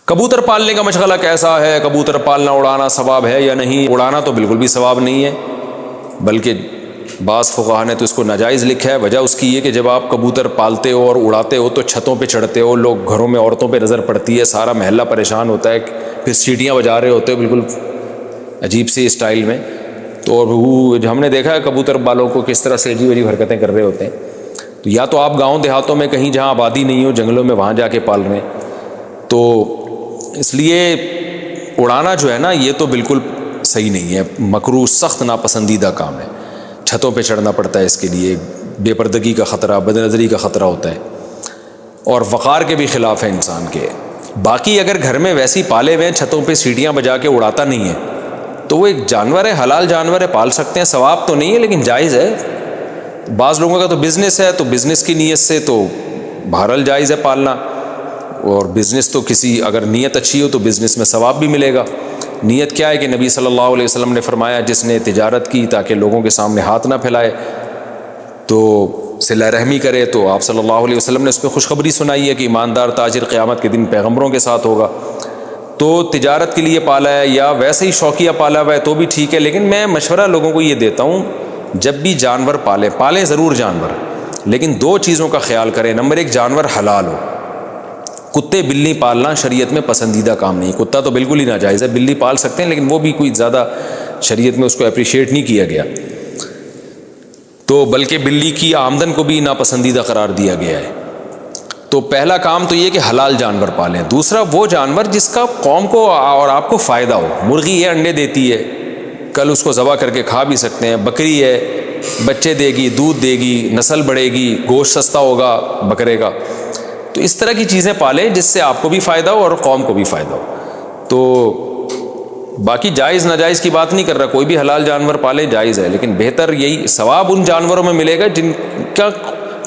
کبوتر پالنے کا مشغلہ کیسا ہے؟ کبوتر پالنا اڑانا ثواب ہے یا نہیں؟ اڑانا تو بالکل بھی ثواب نہیں ہے، بلکہ بعض فقہا نے تو اس کو ناجائز لکھا ہے۔ وجہ اس کی یہ کہ جب آپ کبوتر پالتے ہو اور اڑاتے ہو تو چھتوں پہ چڑھتے ہو، لوگ گھروں میں عورتوں پہ نظر پڑتی ہے، سارا محلہ پریشان ہوتا ہے، پھر سیٹیاں بجا رہے ہوتے ہو بالکل عجیب سی اسٹائل میں۔ تو وہ ہم نے دیکھا ہے کبوتر بالوں کو کس طرح سے عجیب عجیب حرکتیں کر رہے ہوتے ہیں۔ تو یا تو آپ گاؤں دیہاتوں میں کہیں جہاں آبادی نہیں ہو، جنگلوں میں، وہاں جا کے پال رہے ہیں۔ تو اس لیے اڑانا جو ہے نا یہ تو بالکل صحیح نہیں ہے، مکروہ، سخت ناپسندیدہ کام ہے۔ چھتوں پہ چڑھنا پڑتا ہے اس کے لیے، بے پردگی کا خطرہ، بد نظری کا خطرہ ہوتا ہے، اور وقار کے بھی خلاف ہے انسان کے۔ باقی اگر گھر میں ویسی پالے ہوئے ہیں، چھتوں پہ سیٹیاں بجا کے اڑاتا نہیں ہے، تو وہ ایک جانور ہے، حلال جانور ہے، پال سکتے ہیں، ثواب تو نہیں ہے لیکن جائز ہے۔ بعض لوگوں کا تو بزنس ہے، تو بزنس کی نیت سے تو بہرحال جائز ہے پالنا، اور بزنس تو کسی اگر نیت اچھی ہو تو بزنس میں ثواب بھی ملے گا۔ نیت کیا ہے کہ نبی صلی اللہ علیہ وسلم نے فرمایا جس نے تجارت کی تاکہ لوگوں کے سامنے ہاتھ نہ پھیلائے تو صلہ رحمی کرے، تو آپ صلی اللہ علیہ وسلم نے اس پہ خوشخبری سنائی ہے کہ ایماندار تاجر قیامت کے دن پیغمبروں کے ساتھ ہوگا۔ تو تجارت کے لیے پالا ہے یا ویسے ہی شوقیہ پالا ہوا ہے تو بھی ٹھیک ہے، لیکن میں مشورہ لوگوں کو یہ دیتا ہوں جب بھی جانور پالیں ضرور جانور، لیکن دو چیزوں کا خیال کریں۔ نمبر ایک، جانور حلال ہو۔ کتے بلی پالنا شریعت میں پسندیدہ کام نہیں، کتا تو بالکل ہی ناجائز ہے، بلی پال سکتے ہیں لیکن وہ بھی کوئی زیادہ شریعت میں اس کو اپریشیٹ نہیں کیا گیا، تو بلکہ بلی کی آمدن کو بھی ناپسندیدہ قرار دیا گیا ہے۔ تو پہلا کام تو یہ کہ حلال جانور پالیں۔ دوسرا، وہ جانور جس کا قوم کو اور آپ کو فائدہ ہو۔ مرغی ہے، انڈے دیتی ہے، کل اس کو ذبح کر کے کھا بھی سکتے ہیں۔ بکری ہے، بچے دے گی، دودھ دے گی، نسل بڑھے گی، گوشت سستا ہوگا بکرے کا۔ تو اس طرح کی چیزیں پالیں جس سے آپ کو بھی فائدہ ہو اور قوم کو بھی فائدہ ہو۔ تو باقی جائز ناجائز کی بات نہیں کر رہا، کوئی بھی حلال جانور پالے جائز ہے، لیکن بہتر یہی ثواب ان جانوروں میں ملے گا جن کا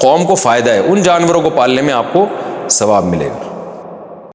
قوم کو فائدہ ہے، ان جانوروں کو پالنے میں آپ کو ثواب ملے گا۔